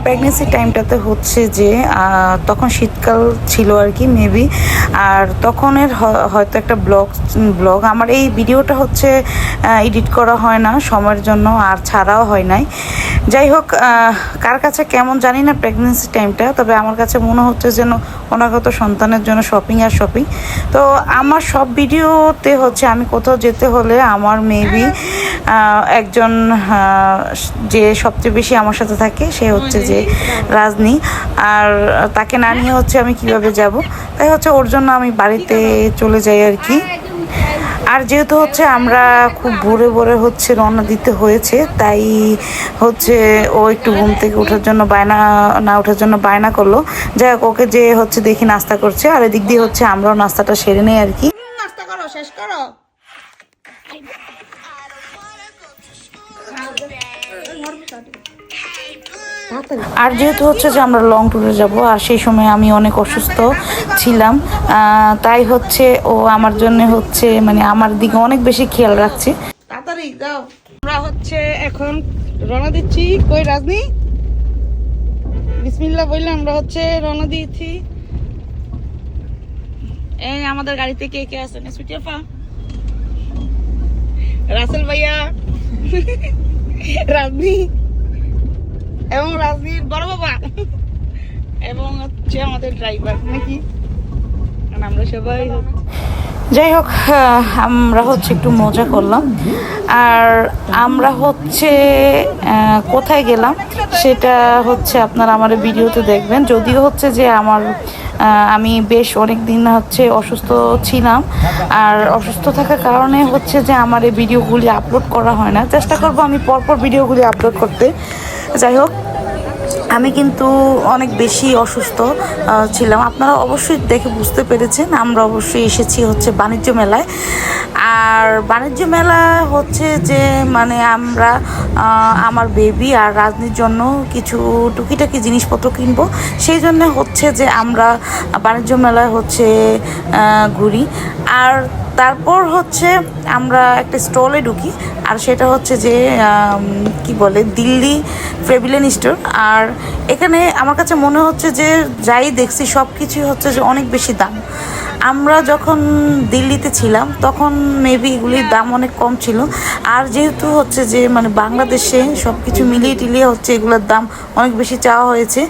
Pregnancy টাইমটাতে হচ্ছে যে তখন শীতকাল ছিল আর কি মেবি। আর তখনের হয়তো একটা ব্লগ আমার এই ভিডিওটা হচ্ছে এডিট করা হয় না সময়ের জন্য, আর ছাড়াও হয় নাই। যাই হোক, কার কাছে কেমন জানি না প্রেগনেন্সি টাইমটা, তবে আমার কাছে মনে হচ্ছে যেন অনাগত সন্তানের জন্য শপিং আর শপিং। তো আমার সব ভিডিওতে হচ্ছে আমি কোথাও যেতে হলে আমার মেবি একজন যে সবচেয়ে বেশি আমার সাথে থাকে সে হচ্ছে যে রাজনী, আর তাকে না নিয়ে হচ্ছে আমি কিভাবে যাব, তাই হচ্ছে ওর জন্য আমি বাড়িতে চলে যাই আর কি। আর যেহেতু হচ্ছে আমরা খুব ভোরে ভোরে হচ্ছে রওনা দিতে হয়েছে, তাই হচ্ছে ও একটু ঘুম থেকে ওঠার জন্য ওঠার জন্য বায়না করলো। যাই হোক, ওকে যে হচ্ছে দেখি নাস্তা করছে, আর এদিক দিয়ে হচ্ছে আমরাও নাস্তাটা সেরে নেই আর কি। নাস্তা করো, শেষ করো। আর যেহেতু হচ্ছে যে আমরা লং ট্যুরে যাব, আর সেই সময় আমি অনেক অসুস্থ ছিলাম, তাই হচ্ছে ও আমার জন্য হচ্ছে মানে আমার দিকে অনেক বেশি খেয়াল রাখছে। তাড়াতাড়ি যাও। আমরা হচ্ছে এখন রওনা দিচ্ছি। কই রাজনী, বিসমিল্লাহ বললে আমরা হচ্ছে রওনা দিয়েছি। এই আমাদের গাড়িতে কে কে আছেন? সুটিয়াপা, রাসেল ভাইয়া, রাজনী এবং রাজনীর বড় বাবা, এবং হচ্ছে আমাদের ড্রাইভার নাকি, আমরা সবাই। যাই হোক, আমরা হচ্ছে একটু মজা করলাম। আর আমরা হচ্ছে কোথায় গেলাম সেটা হচ্ছে আপনারা আমার ভিডিওতে দেখবেন। যদিও হচ্ছে যে আমি বেশ অনেক দিন হচ্ছে অসুস্থ ছিলাম, আর অসুস্থ থাকার কারণে হচ্ছে যে আমার এই ভিডিওগুলি আপলোড করা হয় না। চেষ্টা করব আমি পরপর ভিডিওগুলি আপলোড করতে। যাই হোক, আমি কিন্তু অনেক বেশি অসুস্থ ছিলাম, আপনারা অবশ্যই দেখে বুঝতে পেরেছেন। আমরা অবশ্যই এসেছি হচ্ছে বাণিজ্য মেলায়। আর বাণিজ্য মেলা হচ্ছে যে মানে আমরা আমার বেবি আর রাজনীর জন্য কিছু টুকিটাকি জিনিসপত্র কিনবো, সেই জন্য হচ্ছে যে আমরা বাণিজ্য মেলায় হচ্ছে ঘুরি। আর তারপর হচ্ছে আমরা একটা স্টলে ঢুকি, আর সেটা হচ্ছে যে কি বলে দিল্লি প্যাভিলিয়ন স্টোর। আর এখানে আমার কাছে মনে হচ্ছে যে যাই দেখছি সব কিছুই হচ্ছে যে অনেক বেশি দাম। আমরা যখন দিল্লিতে ছিলাম তখন মেবি এগুলির দাম অনেক কম ছিল, আর যেহেতু হচ্ছে যে মানে বাংলাদেশে সব কিছু মিলিয়ে টিলিয়ে হচ্ছে এগুলোর দাম অনেক বেশি চাওয়া হয়েছে।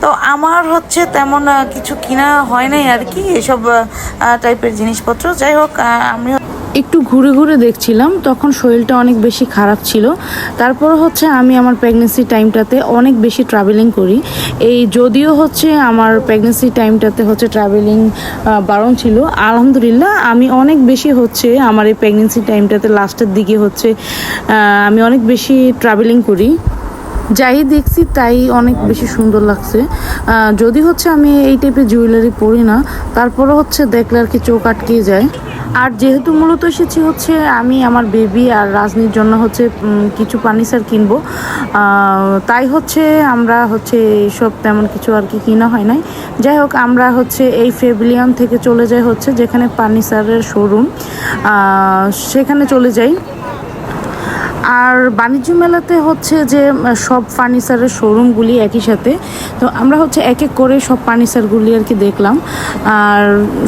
তো আমার হচ্ছে তেমন কিছু কিনা হয় নাই আর কি, এসব টাইপের জিনিসপত্র। যাই হোক, আমি একটু ঘুরে ঘুরে দেখছিলাম, তখন শরীরটা অনেক বেশি খারাপ ছিল। তারপর হচ্ছে আমি আমার প্রেগনেন্সি টাইমটাতে অনেক বেশি ট্রাভেলিং করি। যদিও হচ্ছে আমার প্রেগনেন্সি টাইমটাতে হচ্ছে ট্রাভেলিং বারণ ছিল, আলহামদুলিল্লাহ আমি অনেক বেশি হচ্ছে আমার এই প্রেগনেন্সি টাইমটাতে লাস্টের দিকে হচ্ছে আমি অনেক বেশি ট্রাভেলিং করি। যাই দেখছি তাই অনেক বেশি সুন্দর লাগছে। যদি হচ্ছে আমি এই টাইপের জুয়েলারি পরি না, তারপরে হচ্ছে দেখলে আর কি চোখ আটকে যায়। আর যেহেতু মূলত এসেছি হচ্ছে আমি আমার বেবি আর রাজনীর জন্য হচ্ছে কিছু ফার্নিচার কিনবো, তাই হচ্ছে আমরা হচ্ছে এইসব তেমন কিছু আর কি কিনা হয় নাই। যাই হোক, আমরা হচ্ছে এই প্যাভিলিয়ন থেকে চলে যাই হচ্ছে যেখানে ফার্নিচারের শোরুম, সেখানে চলে যাই। আর বাণিজ্য মেলাতে হচ্ছে যে সব ফার্নিচারের শোরুমগুলি একই সাথে, তো আমরা হচ্ছে এক এক করে সব ফার্নিচারগুলি আর কি দেখলাম। আর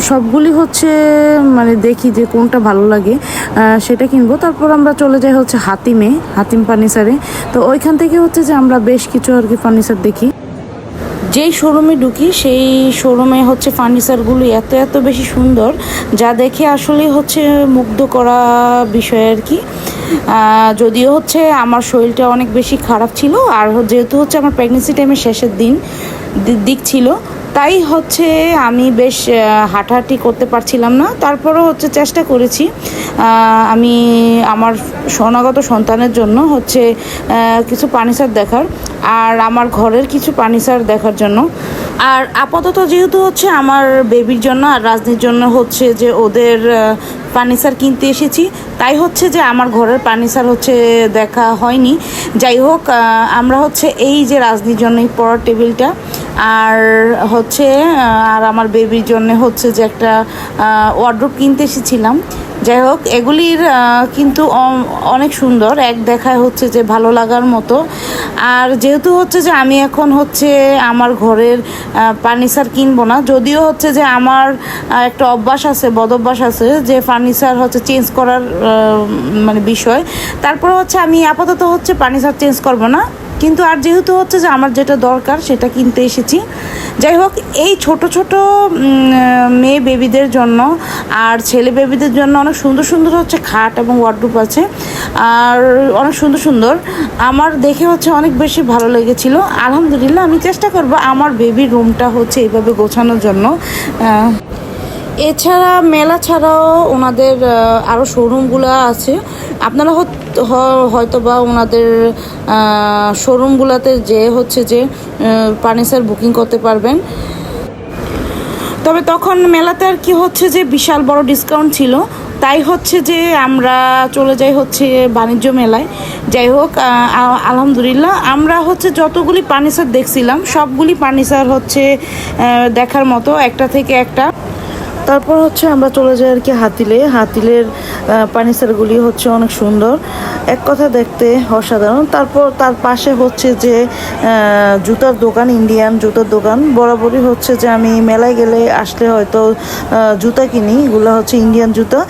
সবগুলি হচ্ছে মানে দেখি যে কোনটা ভালো লাগে সেটা কিনবো। তারপর আমরা চলে যাই হচ্ছে হাতিম ফার্নিচারে। তো ওইখান থেকে হচ্ছে যে আমরা বেশ কিছু আর কি ফার্নিচার দেখি। যেই শোরুমে ঢুকি সেই শোরুমে হচ্ছে ফার্নিচারগুলো এত এত বেশি সুন্দর, যা দেখে আসলে হচ্ছে মুগ্ধ করা বিষয় আর কি। যদিও হচ্ছে আমার শরীরটা অনেক বেশি খারাপ ছিল, আর যেহেতু হচ্ছে আমার প্রেগনেন্সি টাইমের শেষের দিক ছিল, তাই হচ্ছে আমি বেশ হাঁটাহাঁটি করতে পারছিলাম না। তারপরেও হচ্ছে চেষ্টা করেছি আমি আমার অনাগত সন্তানের জন্য হচ্ছে কিছু ফার্নিচার দেখার, আর আমার ঘরের কিছু ফার্নিচার দেখার জন্য। আর আপাতত যেহেতু হচ্ছে আমার বেবির জন্য আর রাজনীর জন্য হচ্ছে যে ওদের ফার্নিচার কিনতে এসেছি, তাই হচ্ছে যে আমার ঘরের ফার্নিচার হচ্ছে দেখা হয়নি। যাই হোক, আমরা হচ্ছে এই যে রাজনীর জন্য এই পড়ার টেবিলটা, আর হচ্ছে আর আমার বেবির জন্য হচ্ছে যে একটা ওয়ার্ডরোব কিনতে এসেছিলাম। যাই হোক, এগুলির কিন্তু অনেক সুন্দর, এক দেখায় হচ্ছে যে ভালো লাগার মতো। আর যেহেতু হচ্ছে যে আমি এখন হচ্ছে আমার ঘরের ফার্নিচার কিনবো না, যদিও হচ্ছে যে আমার একটা অভ্যাস আছে, বদ অভ্যাস আছে যে ফার্নিচার হচ্ছে চেঞ্জ করার মানে বিষয়। তারপরে হচ্ছে আমি আপাতত হচ্ছে ফার্নিচার চেঞ্জ করবো না, কিন্তু আর যেহেতু হচ্ছে যে আমার যেটা দরকার সেটা কিনতে এসেছি। যাই হোক, এই ছোট ছোট মেয়ে বেবিদের জন্য আর ছেলে বেবিদের জন্য অনেক সুন্দর সুন্দর হচ্ছে খাট এবং ওয়ার্ডরোব আছে, আর অনেক সুন্দর সুন্দর। আমার দেখে হচ্ছে অনেক বেশি ভালো লেগেছিল। আলহামদুলিল্লাহ, আমি চেষ্টা করব আমার বেবির রুমটা হচ্ছে এইভাবে গোছানোর জন্য। এছাড়া মেলা ছাড়াও ওনাদের আরও শোরুমগুলো আছে, আপনারা হয়তো বা ওনাদের শোরুমগুলোতে যে হচ্ছে যে ফার্নিচার বুকিং করতে পারবেন। তবে তখন মেলাতে আর কি হচ্ছে যে বিশাল বড় ডিসকাউন্ট ছিল, তাই হচ্ছে যে আমরা চলে যাই হচ্ছে বাণিজ্য মেলায়। যাই হোক, আলহামদুলিল্লাহ আমরা হচ্ছে যতগুলি ফার্নিচার দেখছিলাম সবগুলি ফার্নিচার হচ্ছে দেখার মতো, একটা থেকে একটা। তারপর হচ্ছে আমরা চলে যাই আর কি হাতিলের ফার্নিচারগুলি হচ্ছে অনেক সুন্দর, এক কথা দেখতে অসাধারণ। তারপর তার পাশে হচ্ছে যে জুতার দোকান, ইন্ডিয়ান জুতার দোকান। বরাবরই হচ্ছে যে আমি মেলায় গেলে আসলে হয়তো জুতা কিনি, এগুলো হচ্ছে ইন্ডিয়ান জুতা।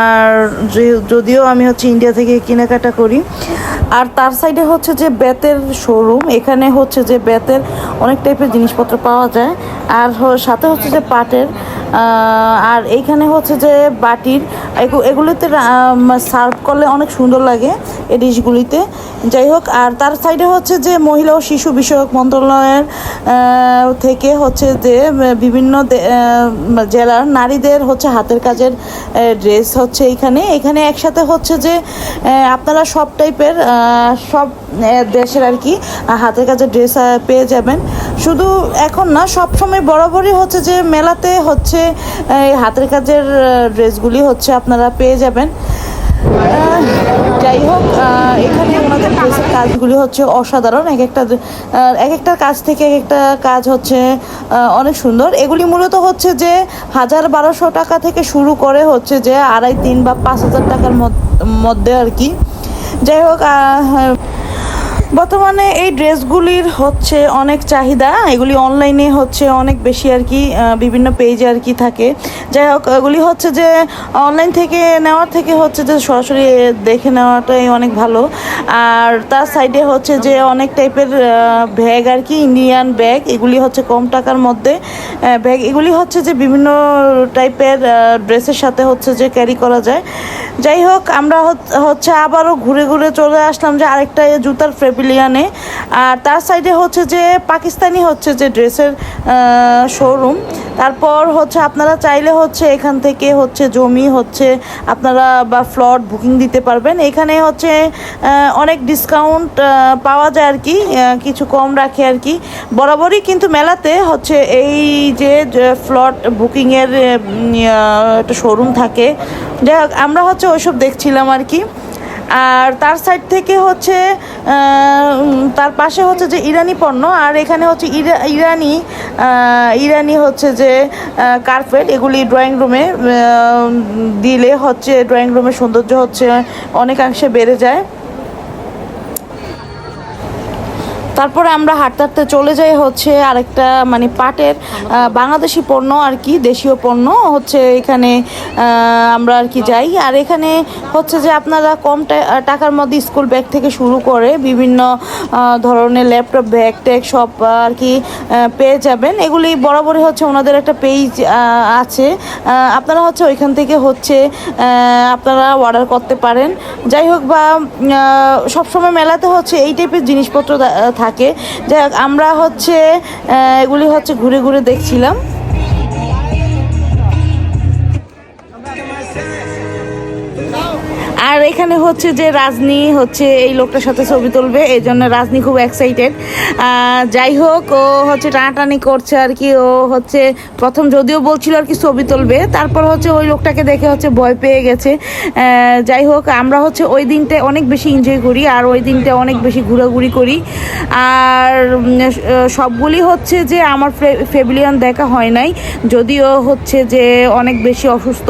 আর যদিও আমি হচ্ছে ইন্ডিয়া থেকে কেনাকাটা করি। আর তার সাইডে হচ্ছে যে বেতের শোরুম, এখানে হচ্ছে যে বেতের অনেক টাইপের জিনিসপত্র পাওয়া যায়, আর সাথে হচ্ছে যে পাটের। আর এইখানে হচ্ছে যে বাটির, এগুলিতে সার্ভ করলে অনেক সুন্দর লাগে এই ডিশগুলিতে। যাই হোক, আর তার সাইডে হচ্ছে যে মহিলা ও শিশু বিষয়ক মন্ত্রণালয়ের থেকে হচ্ছে যে বিভিন্ন জেলার নারীদের হচ্ছে হাতের কাজের ড্রেস হচ্ছে এখানে একসাথে হচ্ছে যে আপনারা সব টাইপের সব দেশের আর কি হাতের কাজের ড্রেস পেয়ে যাবেন। শুধু এখন না, সব সময় বরাবরই হচ্ছে যে মেলাতে হচ্ছে হাতের কাজের ড্রেসগুলি হচ্ছে আপনারা পেয়ে যাবেন। যাই হোক, এখানে ওনাদের ড্রেসের কাজগুলি হচ্ছে অসাধারণ, এক একটা কাজ থেকে এক একটা কাজ হচ্ছে অনেক সুন্দর। এগুলি মূলত হচ্ছে যে 1,000-1,200 টাকা থেকে শুরু করে হচ্ছে যে 2,500-3,000 বা 5,000 টাকার মধ্যে আর কি। যাই হোক, বর্তমানে এই ড্রেসগুলির হচ্ছে অনেক চাহিদা, এগুলি অনলাইনে হচ্ছে অনেক বেশি আর কি, বিভিন্ন পেজে আর কি থাকে। যাই হোক, এগুলি হচ্ছে যে অনলাইন থেকে নেওয়ার থেকে হচ্ছে যে সরাসরি দেখে নেওয়াটাই অনেক ভালো। আর তার সাইডে হচ্ছে যে অনেক টাইপের ব্যাগ আর কি, ইন্ডিয়ান ব্যাগ, এগুলি হচ্ছে কম টাকার মধ্যে ব্যাগ। এগুলি হচ্ছে যে বিভিন্ন টাইপের ড্রেসের সাথে হচ্ছে যে ক্যারি করা যায়। যাই হোক, আমরা হচ্ছে আবারও ঘুরে ঘুরে চলে আসলাম যে আরেকটা জুতার প্যাভিলিয়নে। আর তার সাইডে হচ্ছে যে পাকিস্তানি হচ্ছে যে ড্রেসের শোরুম। তারপর হচ্ছে আপনারা চাইলে হচ্ছে এখান থেকে হচ্ছে জমি হচ্ছে আপনারা বা ফ্লট বুকিং দিতে পারবেন। এখানে হচ্ছে অনেক ডিসকাউন্ট পাওয়া যায় আর কি, কিছু কম রাখে আর কি বরাবরই। কিন্তু মেলাতে হচ্ছে এই যে ফ্লট বুকিংয়ের একটা শোরুম থাকে। যাই হোক, আমরা হচ্ছে ওইসব দেখছিলাম আর কি। আর তার সাইড থেকে হচ্ছে তার পাশে হচ্ছে যে ইরানি পণ্য, আর এখানে হচ্ছে ইরানি হচ্ছে যে কার্পেট, এগুলি ড্রয়িং রুমে দিলে হচ্ছে ড্রয়িং রুমের সৌন্দর্য হচ্ছে অনেকাংশে বেড়ে যায়। তারপরে আমরা হাঁটতে হাঁটতে চলে যাই হচ্ছে আরেকটা মানে পাটের বাংলাদেশি পণ্য আর কি, দেশীয় পণ্য হচ্ছে এখানে আমরা আর কি যাই। আর এখানে হচ্ছে যে আপনারা কম টাকার মধ্যে স্কুল ব্যাগ থেকে শুরু করে বিভিন্ন ধরনের ল্যাপটপ ব্যাগ ট্যাগ সব আর কি পেয়ে যাবেন। এগুলি বরাবরই হচ্ছে ওনাদের একটা পেজ আছে, আপনারা হচ্ছে ওইখান থেকে হচ্ছে আপনারা অর্ডার করতে পারেন। যাই হোক, বা সবসময় মেলাতে হচ্ছে এই টাইপের জিনিসপত্র থাকে। যাই হোক, আমরা হচ্ছে এগুলি হচ্ছে ঘুরে ঘুরে দেখছিলাম। আর এখানে হচ্ছে যে রাজনী হচ্ছে এই লোকটার সাথে ছবি তুলবে, এই জন্য রাজনী খুব এক্সাইটেড। যাই হোক, ও হচ্ছে টানাটানি করছে আর কি। ও হচ্ছে প্রথম যদিও বলছিল আর কি ছবি তুলবে, তারপর হচ্ছে ওই লোকটাকে দেখে হচ্ছে ভয় পেয়ে গেছে। যাই হোক, আমরা হচ্ছে ওই দিনটা অনেক বেশি এনজয় করি, আর ওই দিনটা অনেক বেশি ঘোরাঘুরি করি। আর সবগুলি হচ্ছে যে আমার ফেবিলিয়ন দেখা হয় নাই, যদিও হচ্ছে যে অনেক বেশি অসুস্থ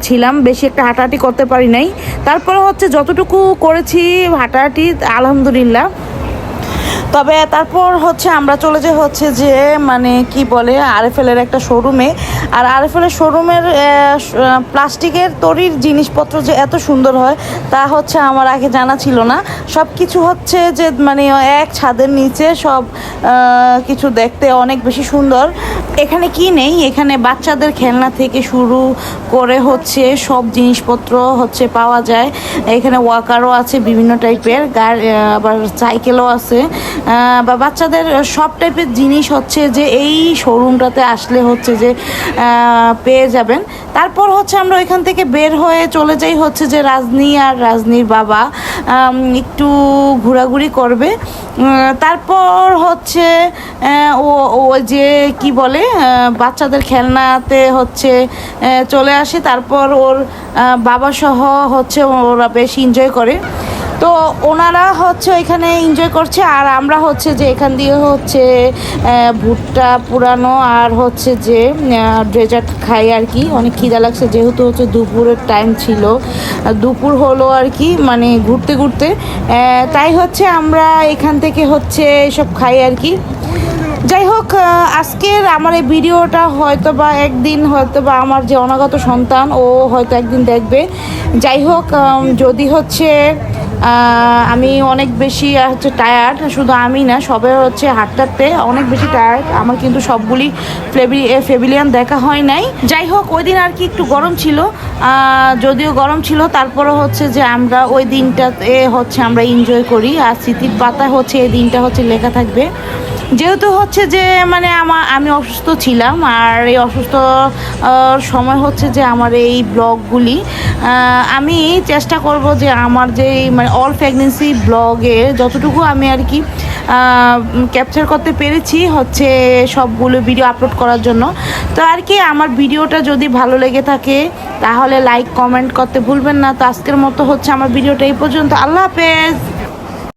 ছিলাম, বেশি একটা হাঁটাহাঁটি করতে পারি নাই। তারপরে হচ্ছে যতটুকু করেছি হাঁটাহাঁটি আলহামদুলিল্লাহ। তবে তারপর হচ্ছে আমরা চলে যাই হচ্ছে যে মানে কি বলে আরএফএলের একটা শোরুমে। আর আরএফএলের শোরুমের প্লাস্টিকের তৈরির জিনিসপত্র যে এত সুন্দর হয় তা হচ্ছে আমার আগে জানা ছিল না। সব কিছু হচ্ছে যে মানে এক ছাদের নিচে সব কিছু দেখতে অনেক বেশি সুন্দর। এখানে কি নেই, এখানে বাচ্চাদের খেলনা থেকে শুরু করে হচ্ছে সব জিনিসপত্র হচ্ছে পাওয়া যায়। এখানে ওয়াকারও আছে বিভিন্ন টাইপের, আবার সাইকেলও আছে, বা বাচ্চাদের সব টাইপের জিনিস হচ্ছে যে এই শোরুমটাতে আসলে হচ্ছে যে পেয়ে যাবেন। তারপর হচ্ছে আমরা ওইখান থেকে বের হয়ে চলে যাই হচ্ছে যে রাজনী আর রাজনীর বাবা একটু ঘোরাঘুরি করবে। তারপর হচ্ছে ও যে কি বলে বাচ্চাদের খেলনাতে হচ্ছে চলে আসে। তারপর ওর বাবা সহ হচ্ছে ওরা বেশ এনজয় করে। তো ওনারা হচ্ছে ওইখানে এনজয় করছে, আর আমরা হচ্ছে যে এখান দিয়ে হচ্ছে ভুট্টা পুরানো আর হচ্ছে যে ডেজার্ট খাই আর কি। অনেক খিদা লাগছে যেহেতু হচ্ছে দুপুরের টাইম ছিল, দুপুর হলো আর কি, মানে ঘুরতে ঘুরতে। তাই হচ্ছে আমরা এখান থেকে হচ্ছে এসব খাই আর কি। যাই হোক, আজকের আমার এই ভিডিওটা হয়তো বা একদিন হয়তো বা আমার যে অনাগত সন্তান ও হয়তো একদিন দেখবে। যাই হোক, যদি হচ্ছে আমি অনেক বেশি হচ্ছে টায়ার্ড, শুধু আমি না সবাই হচ্ছে হাঁটতে অনেক বেশি টায়ার্ড। আমার কিন্তু সবগুলি ফেবিলিয়ান দেখা হয় নাই। যাই হোক, ওই দিন আর কি একটু গরম ছিল, যদিও গরম ছিল তারপরে হচ্ছে যে আমরা ওই দিনটাতে হচ্ছে আমরা এনজয় করি। আর স্মৃতির পাতায় হচ্ছে এই দিনটা হচ্ছে লেখা থাকবে। যেহেতু হচ্ছে যে মানে আমি অসুস্থ ছিলাম, আর এই অসুস্থ সময় হচ্ছে যে আমার এই ব্লগগুলি আমি চেষ্টা করব যে আমার যে মানে অল প্রেগনেন্সি ব্লগে যতটুকু আমি আর কি ক্যাপচার করতে পেরেছি হচ্ছে সবগুলো ভিডিও আপলোড করার জন্য। তো আর কি আমার ভিডিওটা যদি ভালো লেগে থাকে তাহলে লাইক কমেন্ট করতে ভুলবেন না। তো আজকের মতো হচ্ছে আমার ভিডিওটা এই পর্যন্ত। আল্লাহ হাফেজ।